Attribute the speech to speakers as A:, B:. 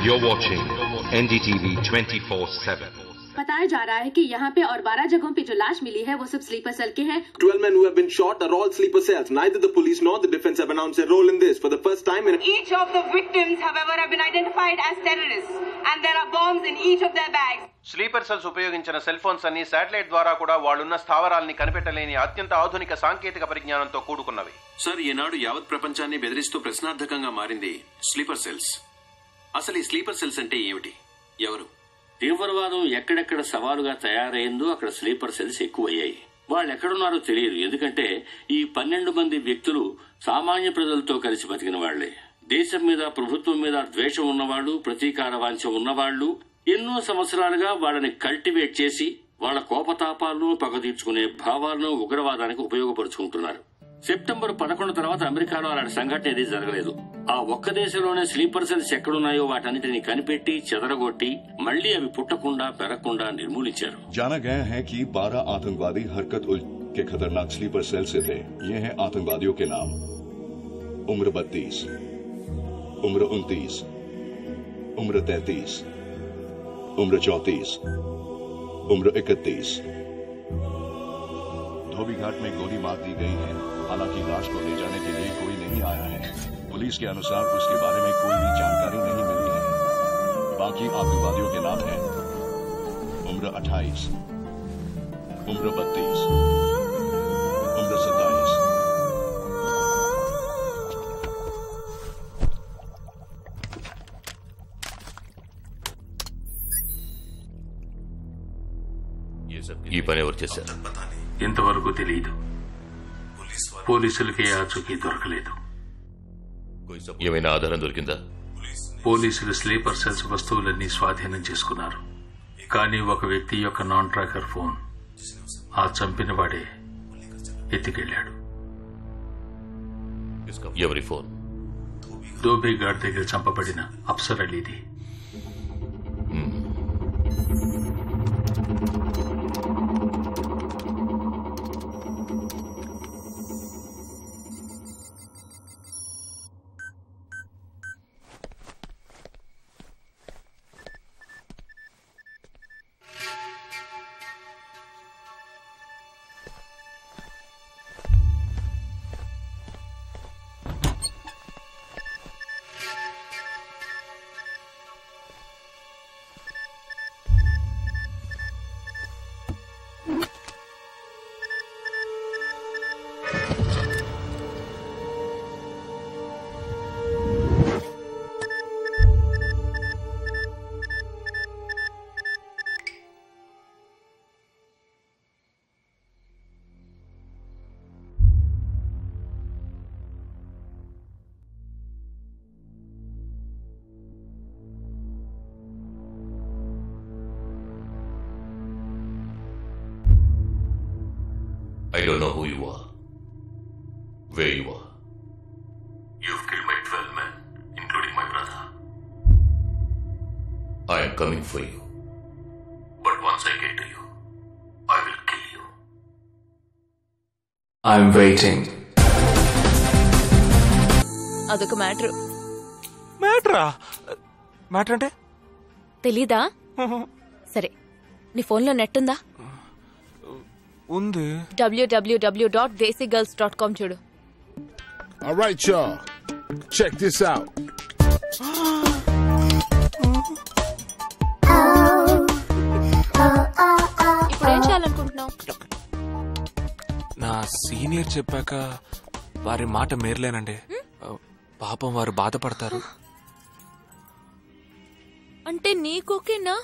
A: You're watching NDTV 24/7.
B: बताया जा रहा है कि यहाँ पे और 12 जगहों पे जो लाश मिली है वो सब स्लीपर सेल के हैं।
C: 12 men who have been shot are all sleeper cells. Neither the police nor the defense have announced their role in this. For the first time in
D: each of the victims, however, have been identified as terrorists, and there are bombs in each of their bags.
E: Sleeper cells ఉపయోగించిన cell phones అన్ని satellite ద్వారా కూడా వాళ్ళున్న స్థావరాల్ని కనిపెట్టలేని అత్యంత ఆధునిక సాంకేతిక పరిజ్ఞానంతో కూడుకున్నవి.
F: Sir, ఈనాడు యావత్ ప్రపంచాన్ని బెదిరిస్తూ ప్రశ్నార్థకంగా మారింది స్లీపర్ సెల్స్. అసలు ఈ స్లీపర్ సెల్స్ అంటే ఏమిటి? ఎవరు?
G: తీవ్రవాదం ఎక్కడెక్కడ సవాలుగా తయారైందో అక్కడ స్లీపర్ సెల్స్ ఎక్కువయ్యాయి. వాళ్ళు ఎక్కడున్నారో తెలియదు. ఎందుకంటే ఈ 12 మంది వ్యక్తులు సామాన్య ప్రజలతో కలిసి బతికిన వాళ్లే. దేశం మీద, ప్రభుత్వం మీద ద్వేషం ఉన్నవాళ్లు, ప్రతీకార వాంఛ ఉన్నవాళ్లు ఎన్నో సంవత్సరాలుగా వాళ్ళని కల్టివేట్ చేసి వాళ్ళ కోపతాపాలను, పగ తీర్చుకునే భావాలను ఉగ్రవాదానికి ఉపయోగపరుచుకుంటున్నారు. సెప్టెంబర్ 11 తర్వాత అమెరికాలో అలాంటి సంఘటన ఏదీ జరగలేదు. ఆ ఒక్క దేశంలోనే స్లీపర్ సెల్స్ ఎక్కడున్నాయో వాటన్నిటిని కనిపెట్టి చెదరగొట్టి మళ్లీ అవి పుట్టకుండా పెరగకుండా నిర్మూలించారు.
H: जाना गया है कि 12 आतंकवादी हरकत उल के खतरनाक स्लीपर सेल से थे. ये हैं आतंकवादियों के नाम: उम्र 32, उम्र 29, उम्र 33, उम्र 34, उम्र 31. धोबी घाट में गोली मार दी गई है. हालांकि लाश को ले जाने के लिए कोई नहीं आया है. पुलिस के अनुसार उसके बारे में कोई भी जानकारी नहीं मिली है. बाकी आतंकवादियों के नाम हैं: उम्र 28, उम्र 32, उम्र 27.
A: ఈ పని ఎవరు చేశారు?
I: ఇంతవరకు తెలియదు. పోలీసులకి ఆచూకీ దొరకలేదు.
A: ఏమైనా ఆధారం దొరికిందా?
I: పోలీసులు స్లీపర్ సెల్స్ వస్తువులన్నీ స్వాధీనం చేసుకున్నారు. కానీ ఒక వ్యక్తి యొక్క నాన్ ట్రాకర్ ఫోన్ ఆ చంపిన వాడే ఎత్తుకెళ్లాడు.
A: ఎవరి ఫోన్?
I: ధోబీ ఘాట్ దగ్గర చంపబడిన Afsar అలీది.
A: I don't know who you are, where you are.
I: You've killed my 12 men, including my brother.
A: I am coming for you.
I: But once I get to you, I will kill you.
J: I'm waiting.
K: అదొక matter.
J: Matter అంటే
K: తెలీదా? సరే, నీ ఫోన్లో net ఉందా?
J: ఉంది.
K: www.desigirls.com చూడు.
L: All right, y'all. Check this out.
K: ఇప్పుడు ఏం చేయాలనుకుంటున్నావు?
J: నా సీనియర్ చెప్పాక వారి మాట మేరలేనండి. పాపం వారు బాధపడతారు.
K: అంటే నీకోకేనా?